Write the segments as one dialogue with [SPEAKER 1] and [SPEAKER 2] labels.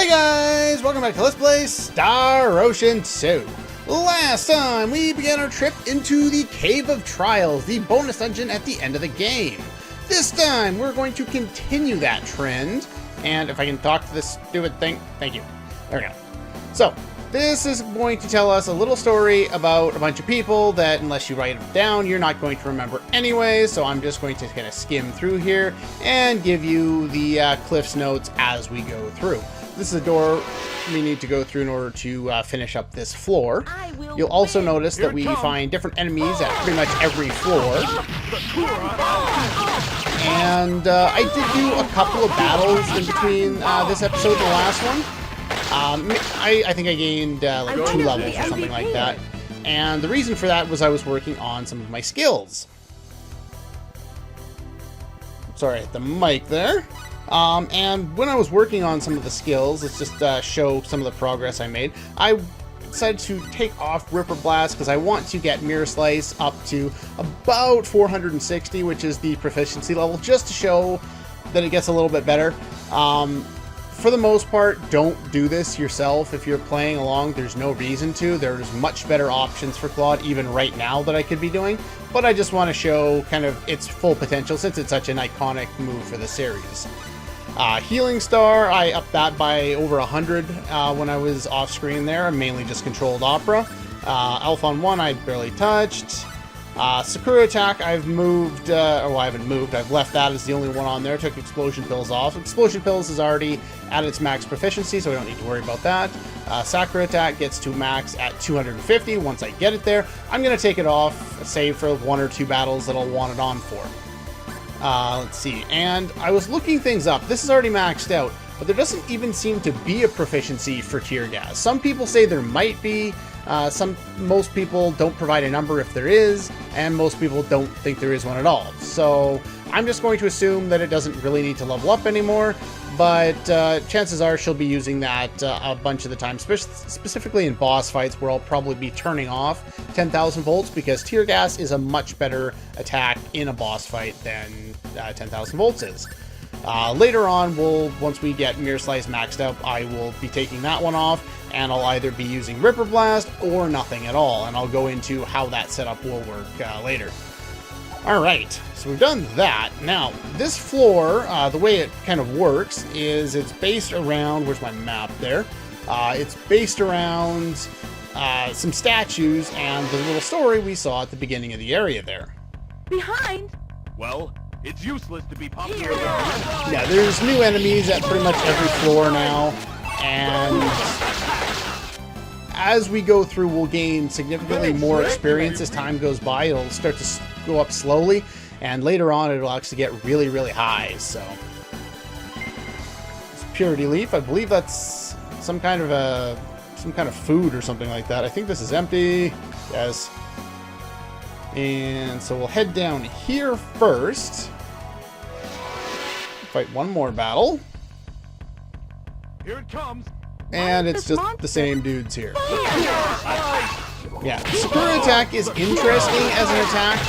[SPEAKER 1] Hey guys, welcome back to Let's Play Star Ocean 2. Last time we began our trip into the Cave of Trials, the bonus dungeon at the end of the game. This time we're going to continue that trend, and if I can talk to this stupid thing, thank you. There we go. So, this is going to tell us a little story about a bunch of people that, unless you write them down, you're not going to remember anyway, so I'm just going to kind of skim through here and give you the Cliff's Notes as we go through. This is a door we need to go through in order to finish up this floor. You'll also notice that we find different enemies at pretty much every floor. And I did do a couple of battles in between this episode and the last one. I think I gained like 2 levels or something like that. And the reason for that was I was working on some of my skills. Sorry, the mic there. And when I was working on some of the skills, let's just show some of the progress I made. I decided to take off Ripper Blast because I want to get Mirror Slice up to about 460, which is the proficiency level, just to show that it gets a little bit better. For the most part, don't do this yourself if you're playing along. There's no reason to. There's much better options for Claude even right now that I could be doing, but I just want to show kind of its full potential since it's such an iconic move for the series. Healing Star, I upped that by over 100 when I was off screen there. I mainly just controlled Opera. Alphon 1 I barely touched. Sakura Attack I've moved, I haven't moved, I've left that as the only one on there. Took Explosion Pills off. Explosion Pills is already at its max proficiency, so we don't need to worry about that. Sakura Attack gets to max at 250 once I get it there. I'm going to take it off, save for 1 or 2 battles that I'll want it on for. Let's see, and I was looking things up. This is already maxed out, but there doesn't even seem to be a proficiency for Tear Gas. Some people say there might be. Most people don't provide a number if there is, and most people don't think there is one at all. So I'm just going to assume that it doesn't really need to level up anymore, but chances are she'll be using that a bunch of the time, specifically in boss fights where I'll probably be turning off 10,000 volts because Tear Gas is a much better attack in a boss fight than 10,000 volts is. Later on, once we get Mirror Slice maxed out, I will be taking that one off, and I'll either be using Ripper Blast or nothing at all, and I'll go into how that setup will work later. Alright, so we've done that. Now, this floor, the way it kind of works is it's based around, where's my map there? It's based around some statues and the little story we saw at the beginning of the area there.
[SPEAKER 2] Behind?
[SPEAKER 3] Well, it's useless to be popular.
[SPEAKER 1] Yeah, there's new enemies at pretty much every floor now, and as we go through, we'll gain significantly more experience as time goes by. It'll start to go up slowly, and later on it'll actually get really, really high. So, it's Purity Leaf. I believe that's some kind of food or something like that. I think this is empty. Yes. And so we'll head down here first. Fight one more battle.
[SPEAKER 3] Here it comes.
[SPEAKER 1] And it's just the same dudes here. Yeah, Sakura Attack is interesting as an attack,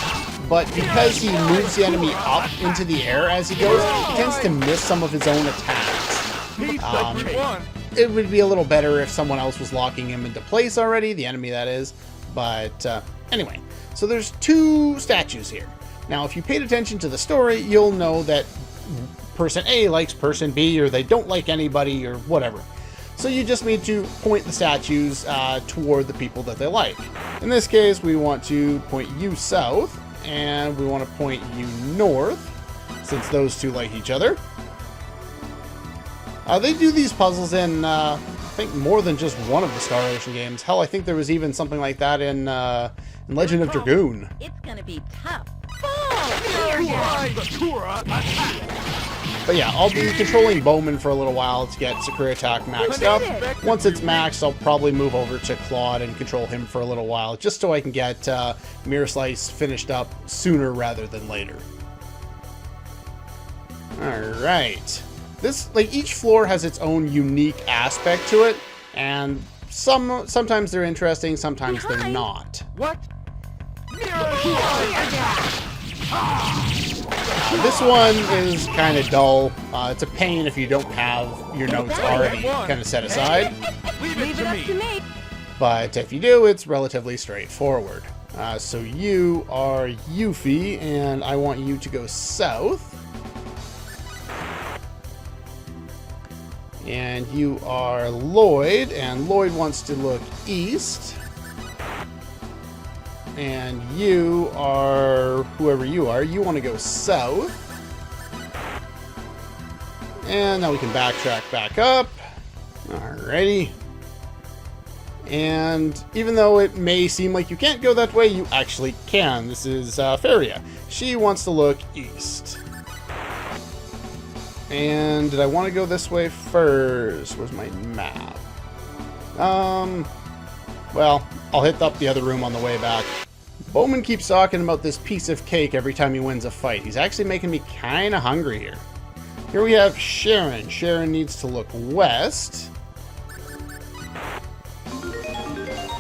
[SPEAKER 1] but because he moves the enemy up into the air as he goes, he tends to miss some of his own attacks. It would be a little better if someone else was locking him into place already, the enemy that is. But anyway, so there's 2 statues here. Now, if you paid attention to the story, you'll know that person A likes person B, or they don't like anybody, or whatever. So you just need to point the statues toward the people that they like. In this case, we want to point you south, and we want to point you north, since those 2 like each other. They do these puzzles in, I think, more than just one of the Star Ocean games. Hell, I think there was even something like that in Legend of Dragoon.
[SPEAKER 2] It's gonna be tough.
[SPEAKER 1] But yeah, I'll be controlling Bowman for a little while to get Sakura Attack maxed up. Once it's maxed, I'll probably move over to Claude and control him for a little while, just so I can get Mirror Slice finished up sooner rather than later. Alright. Each floor has its own unique aspect to it, and sometimes they're interesting, sometimes they're not.
[SPEAKER 3] What?
[SPEAKER 1] This one is kind of dull. It's a pain if you don't have your notes already kind of set aside.
[SPEAKER 3] Leave it
[SPEAKER 2] Leave
[SPEAKER 3] to
[SPEAKER 2] it up
[SPEAKER 3] me.
[SPEAKER 2] to me.
[SPEAKER 1] But if you do, it's relatively straightforward. So you are Yuffie, and I want you to go south. And you are Lloyd, and Lloyd wants to look east. And you are whoever you are. You want to go south. And now we can backtrack back up. Alrighty. And even though it may seem like you can't go that way, you actually can. This is Faria. She wants to look east. And did I want to go this way first? Where's my map? Well, I'll hit up the other room on the way back. Bowman keeps talking about this piece of cake every time he wins a fight. He's actually making me kind of hungry here. Here we have Sharon. Sharon needs to look west.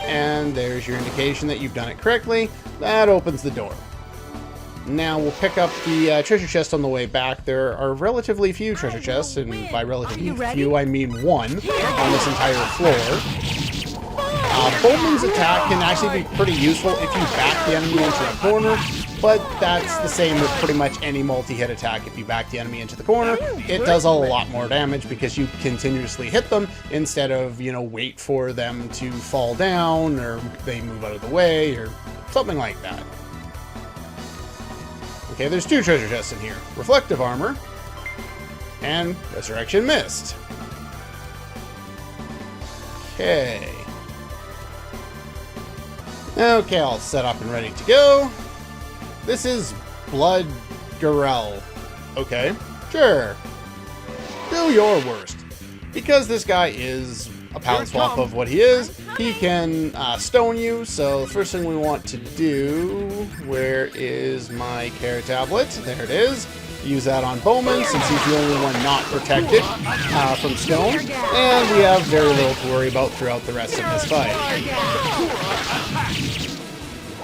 [SPEAKER 1] And there's your indication that you've done it correctly. That opens the door. Now we'll pick up the treasure chest on the way back. There are relatively few treasure chests, and by relatively few I mean one on this entire floor. Bowman's attack can actually be pretty useful if you back the enemy into a corner, but that's the same with pretty much any multi-hit attack. If you back the enemy into the corner, it does a lot more damage because you continuously hit them instead of, you know, wait for them to fall down or they move out of the way or something like that. Okay, there's two treasure chests in here. Reflective Armor and Resurrection Mist. Okay. Okay, all set up and ready to go. This is Blood Garel. Okay, sure. Do your worst. Because this guy is a pound swap of what he is, he can stone you. So the first thing we want to do, where is my care tablet? There it is. Use that on Bowman since he's the only one not protected from stone. And we have very little to worry about throughout the rest of this fight.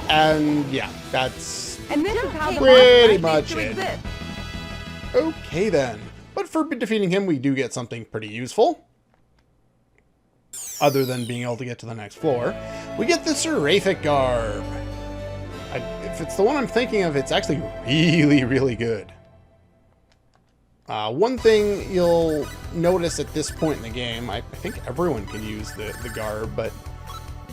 [SPEAKER 1] And yeah, that's
[SPEAKER 2] And this is how the
[SPEAKER 1] pretty
[SPEAKER 2] boss
[SPEAKER 1] much
[SPEAKER 2] to
[SPEAKER 1] it.
[SPEAKER 2] exist.
[SPEAKER 1] Okay then. But for defeating him, we do get something pretty useful. Other than being able to get to the next floor. We get the Seraphic Garb. If it's the one I'm thinking of, it's actually really, really good. One thing you'll notice at this point in the game, I think everyone can use the Garb, but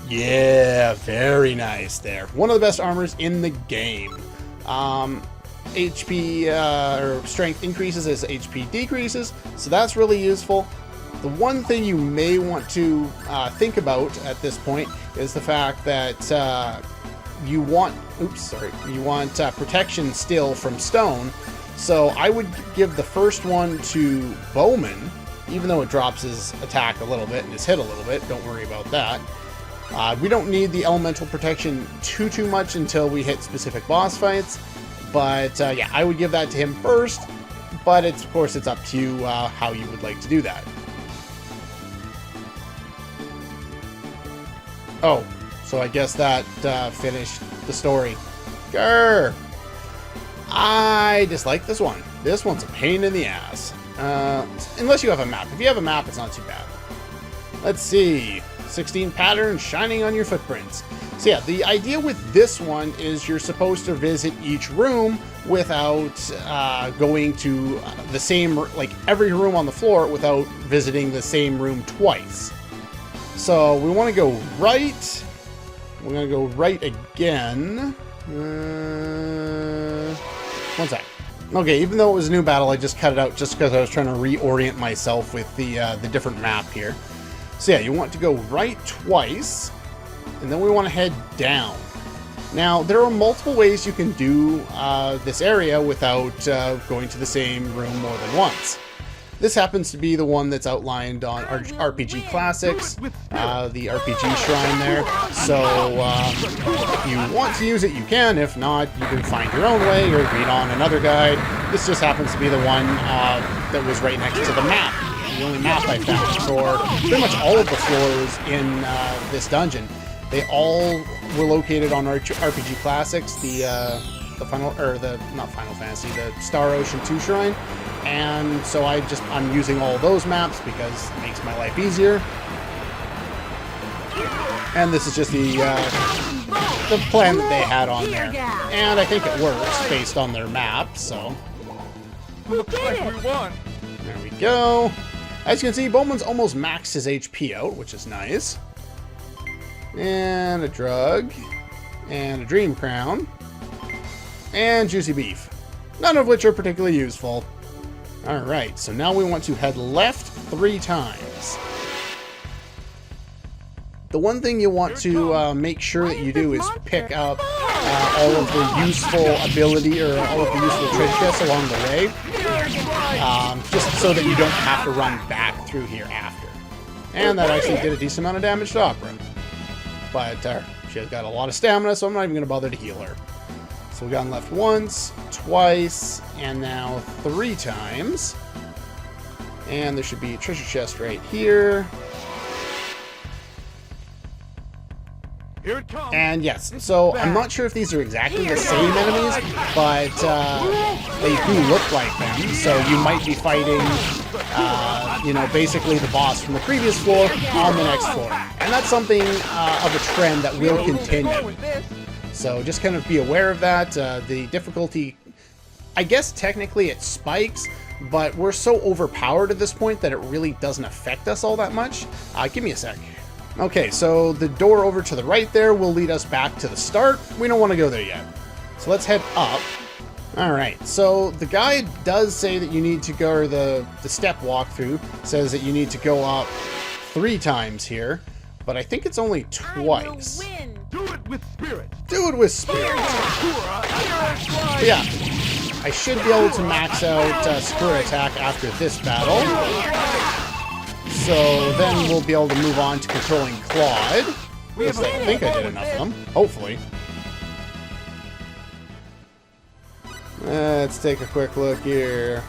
[SPEAKER 1] yeah, very nice there. One of the best armors in the game. HP or strength increases as HP decreases, so that's really useful. The one thing you may want to think about at this point is the fact that you want protection still from stone. So I would give the first one to Bowman, even though it drops his attack a little bit and his hit a little bit. Don't worry about that. We don't need the elemental protection too much until we hit specific boss fights. But yeah, I would give that to him first. But of course, it's up to you how you would like to do that. Oh, so I guess that finished the story. Grr! I dislike this one. This one's a pain in the ass. Unless you have a map. If you have a map, it's not too bad. Let's see. 16 patterns shining on your footprints. So yeah, the idea with this one is you're supposed to visit each room without going to the same, like every room on the floor without visiting the same room twice. So we want to go right. We're going to go right again. One sec. Okay, even though it was a new battle, I just cut it out just because I was trying to reorient myself with the different map here. So yeah, you want to go right twice, and then we want to head down. Now, there are multiple ways you can do this area without going to the same room more than once. This happens to be the one that's outlined on RPG Classics, the RPG shrine there. So if you want to use it, you can. If not, you can find your own way or read on another guide. This just happens to be the one that was right next to the map. The only map I found for pretty much all of the floors in this dungeon. They all were located on RPG Classics, the the not Final Fantasy, the Star Ocean 2 Shrine. And so I'm using all those maps because it makes my life easier. And this is just the plan that they had on there. And I think it works based on their map, so.
[SPEAKER 3] Looks like we won.
[SPEAKER 1] There we go. As you can see, Bowman's almost maxed his HP out, which is nice. And a drug. And a Dream Crown. And Juicy Beef. None of which are particularly useful. Alright, so now we want to head left 3 times. The one thing you want to make sure that you do is pick up all of the useful ability or all of the useful treasure chests along the way. Just so that you don't have to run back through here after. And that actually did a decent amount of damage to Opera. But she has got a lot of stamina, so I'm not even going to bother to heal her. So we've gotten left once, twice, and now 3 times. And there should be a treasure chest right here.
[SPEAKER 3] Here it comes.
[SPEAKER 1] And yes, so I'm not sure if these are exactly the same enemies, but they do look like them. So you might be fighting, you know, basically the boss from the previous floor on the next floor. And that's something of a trend that will continue. So just kind of be aware of that. The difficulty, I guess technically it spikes, but we're so overpowered at this point that it really doesn't affect us all that much. Give me a sec. Okay, so the door over to the right there will lead us back to the start. We don't want to go there yet. So let's head up. Alright, so the guide does say that you need to go, or the step walkthrough says that you need to go up 3 times here, but I think it's only twice.
[SPEAKER 2] I will win.
[SPEAKER 3] Do it with spirit.
[SPEAKER 1] Do it with spirit. Yeah, I should be able to max out Sakura attack after this battle. So then we'll be able to move on to controlling Claude. At least I think I did enough of them. Hopefully. Let's take a quick look here.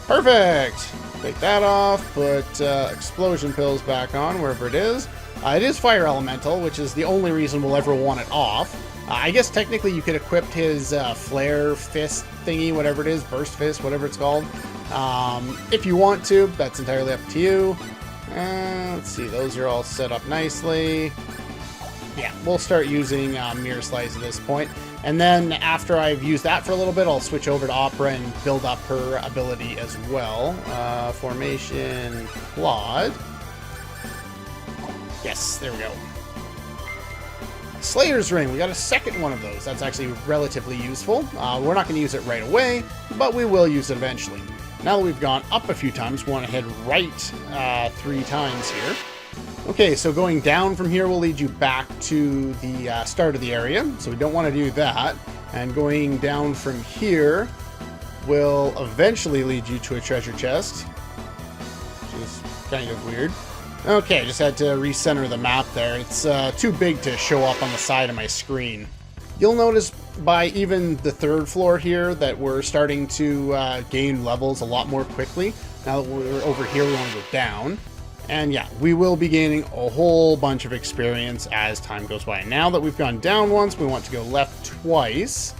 [SPEAKER 1] Perfect! Take that off, put explosion pills back on, wherever it is. It is Fire Elemental, which is the only reason we'll ever want it off. I guess technically you could equip his Flare Fist thingy, whatever it is, Burst Fist, whatever it's called. If you want to, that's entirely up to you. Let's see, those are all set up nicely. Yeah, we'll start using Mirror Slice at this point. And then after I've used that for a little bit, I'll switch over to Opera and build up her ability as well. Formation Claude. Yes, there we go. Slayer's Ring, we got a second one of those. That's actually relatively useful. We're not going to use it right away, but we will use it eventually. Now that we've gone up a few times, we want to head right 3 times here. Okay, so going down from here will lead you back to the start of the area, so we don't want to do that. And going down from here will eventually lead you to a treasure chest, which is kind of weird. Okay, just had to recenter the map there. It's too big to show up on the side of my screen. You'll notice by even the 3rd floor here that we're starting to gain levels a lot more quickly. Now that we're over here, we want to go down. And yeah, we will be gaining a whole bunch of experience as time goes by. Now that we've gone down once, we want to go left twice,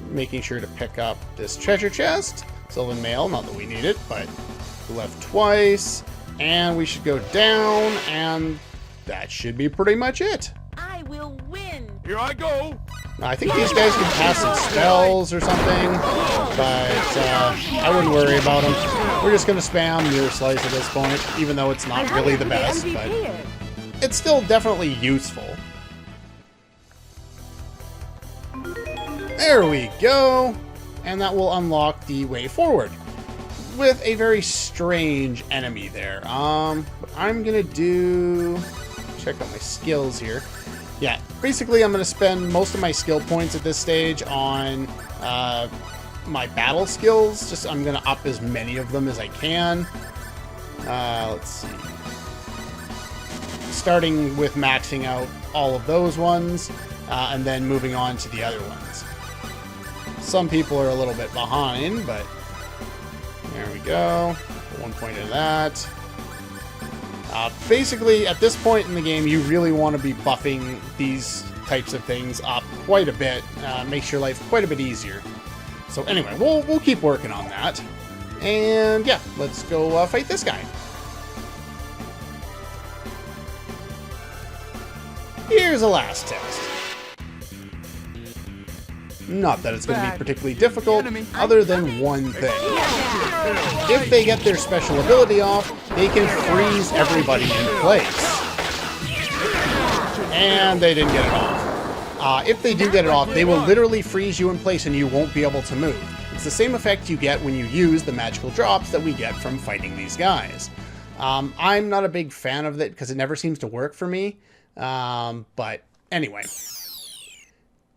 [SPEAKER 1] making sure to pick up this treasure chest. Sylvan Mail, not that we need it, but left twice. And we should go down, and that should be pretty much it.
[SPEAKER 2] I will win.
[SPEAKER 3] Here I go.
[SPEAKER 1] I think these guys can cast some spells or something, but I wouldn't worry about them. We're just going to spam Mirror Slice at this point, even though it's not really the best, but it's still definitely useful. There we go, and that will unlock the way forward with a very strange enemy there. I'm gonna check out my skills here. Yeah, basically I'm gonna spend most of my skill points at this stage on my battle skills. I'm gonna up as many of them as I can. Let's see. Starting with maxing out all of those ones, and then moving on to the other ones. Some people are a little bit behind, but there we go. Put 1 point into that. Basically, at this point in the game, you really want to be buffing these types of things up quite a bit, makes your life quite a bit easier. So anyway, we'll keep working on that. And yeah, let's go fight this guy. Here's a last test. Not that it's going to be particularly difficult, other than one thing. If they get their special ability off, they can freeze everybody in place. And they didn't get it off. If they do get it off, they will literally freeze you in place and you won't be able to move. It's the same effect you get when you use the magical drops that we get from fighting these guys. I'm not a big fan of it because it never seems to work for me. But anyway,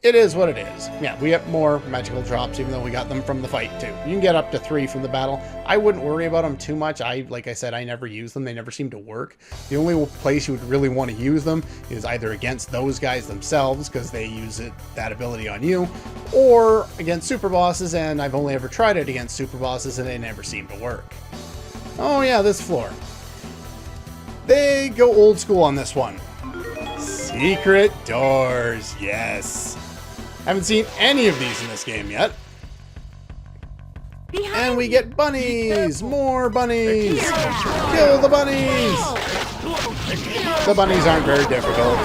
[SPEAKER 1] it is what it is. Yeah, we get more magical drops, even though we got them from the fight too. You can get up to 3 from the battle. I wouldn't worry about them too much. Like I said, I never use them. They never seem to work. The only place you would really want to use them is either against those guys themselves, because they use that ability on you, or against super bosses, and I've only ever tried it against super bosses, and they never seem to work. Oh yeah, this floor. They go old school on this one. Secret doors, yes. Haven't seen any of these in this game yet. And we get bunnies! More bunnies! Kill the bunnies! The bunnies aren't very difficult.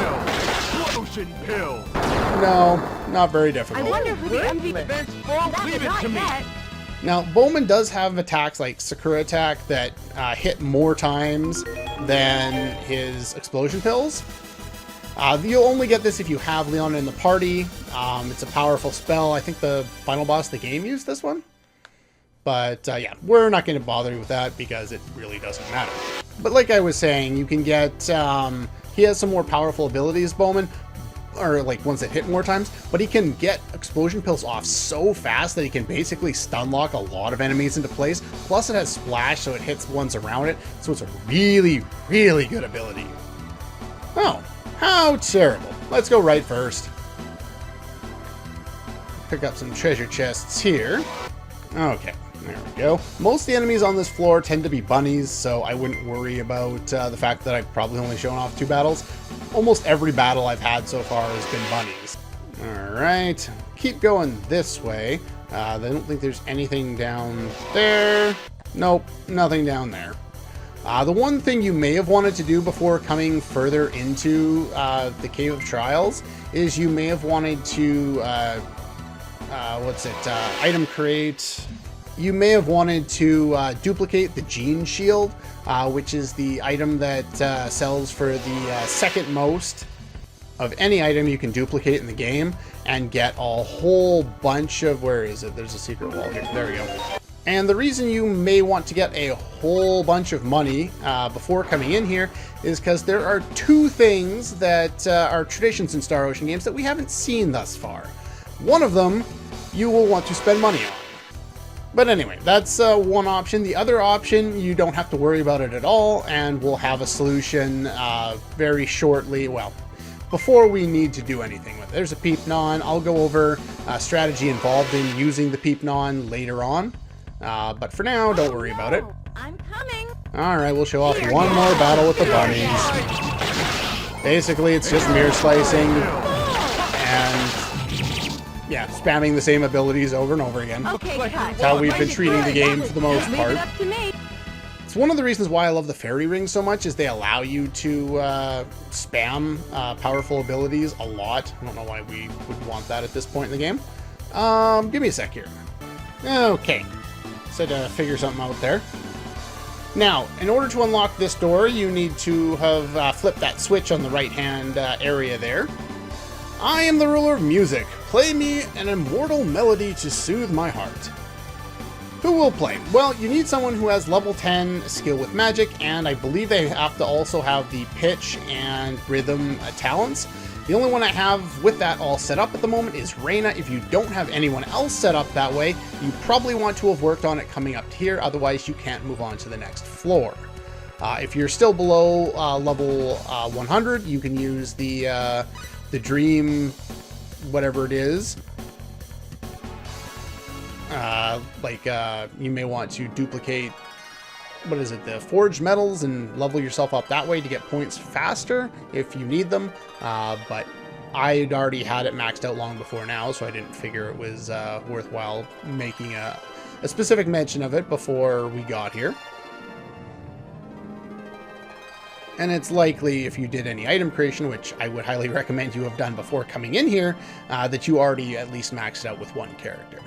[SPEAKER 3] Potion pill.
[SPEAKER 1] No, not very
[SPEAKER 2] I
[SPEAKER 1] difficult.
[SPEAKER 2] wonder who the MVP
[SPEAKER 3] Leave it to me.
[SPEAKER 1] Now, Bowman does have attacks like Sakura attack that hit more times than his explosion pills. You'll only get this if you have Leon in the party. It's a powerful spell. I think the final boss of the game used this one. But yeah, we're not going to bother with that because it really doesn't matter. But like I was saying, you can get... he has some more powerful abilities, Bowman, or like ones that hit more times, but he can get explosion pills off so fast that he can basically stun lock a lot of enemies into place. Plus it has splash, so it hits ones around it. So it's a really, really good ability. Oh. How terrible. Let's go right first. Pick up some treasure chests here. Okay, there we go. Most of the enemies on this floor tend to be bunnies, so I wouldn't worry about the fact that I've probably only shown off 2 battles. Almost every battle I've had so far has been bunnies. Alright, keep going this way. I don't think there's anything down there. Nope, nothing down there. The one thing you may have wanted to do before coming further into the Cave of Trials is you may have wanted to, item crate. You may have wanted to duplicate the Gene Shield, which is the item that sells for the second most of any item you can duplicate in the game and get a whole bunch of... Where is it? There's a secret wall here. There we go. And the reason you may want to get a whole bunch of money before coming in here is because there are 2 things that are traditions in Star Ocean games that we haven't seen thus far. One of them you will want to spend money on. But anyway, that's one option. The other option, you don't have to worry about it at all, and we'll have a solution very shortly. Well, before we need to do anything with it. There's a Peepnon. I'll go over strategy involved in using the Peepnon later on. But for now, don't worry about it.
[SPEAKER 2] I'm coming.
[SPEAKER 1] Alright, we'll show off one more battle with the bunnies. Basically, it's just mirror slicing and, yeah, spamming the same abilities over and over again.
[SPEAKER 2] Okay, cut.
[SPEAKER 1] That's how we've been treating the game for the most
[SPEAKER 2] Leave
[SPEAKER 1] part.
[SPEAKER 2] it up to me.
[SPEAKER 1] It's one of the reasons why I love the fairy rings so much is they allow you to spam powerful abilities a lot. I don't know why we would want that at this point in the game. Give me a sec here. Okay. So to figure something out there. Now, in order to unlock this door, you need to have flipped that switch on the right-hand area there. I am the ruler of music. Play me an immortal melody to soothe my heart. Who will play? Well, you need someone who has level 10 skill with magic, and I believe they have to also have the pitch and rhythm talents. The only one I have with that all set up at the moment is Reina. If you don't have anyone else set up that way, you probably want to have worked on it coming up here, otherwise you can't move on to the next floor. If you're still below level 100, you can use the Dream, whatever it is. You may want to duplicate, what is it, the forged metals and level yourself up that way to get points faster if you need them. But I'd already had it maxed out long before now, so I didn't figure it was worthwhile making a specific mention of it before we got here. And it's likely if you did any item creation, which I would highly recommend you have done before coming in here, that you already at least maxed out with one character.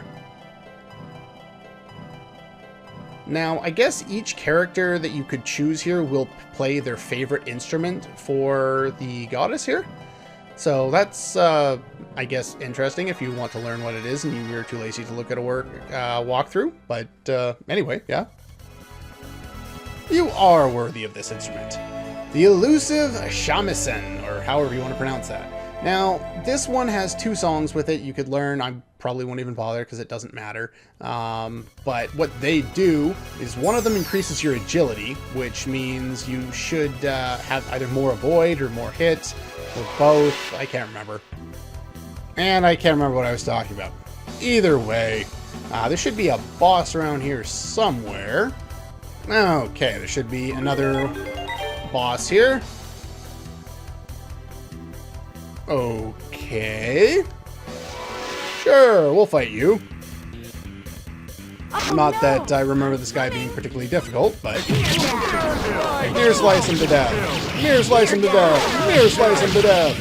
[SPEAKER 1] Now, I guess each character that you could choose here will play their favorite instrument for the goddess here. So that's, I guess, interesting if you want to learn what it is and you're too lazy to look at a walkthrough. But anyway, yeah. You are worthy of this instrument. The elusive shamisen, or however you want to pronounce that. Now, this one has 2 songs with it you could learn. I probably won't even bother because it doesn't matter. But what they do is one of them increases your agility, which means you should have either more avoid or more hit, or both. I can't remember. And I can't remember what I was talking about. Either way, there should be a boss around here somewhere. Okay, there should be another boss here. Okay. Sure, we'll fight you. Not that I remember this guy being particularly difficult, but... Mirror slice him to death. Mirror slice him to death. Mirror slice him to death.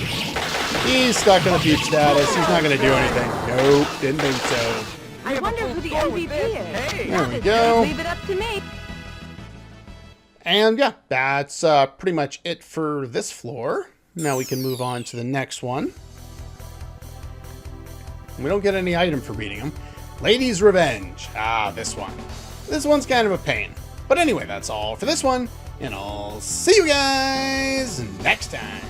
[SPEAKER 1] He's stuck in the peep status. He's not going to do anything. Nope, didn't think so.
[SPEAKER 2] I wonder who the MVP is.
[SPEAKER 1] There we go.
[SPEAKER 2] Leave it up to me.
[SPEAKER 1] And yeah, that's pretty much it for this floor. Now we can move on to the next one. We don't get any item for beating him. Lady's Revenge. This one. This one's kind of a pain. But anyway, that's all for this one. And I'll see you guys next time.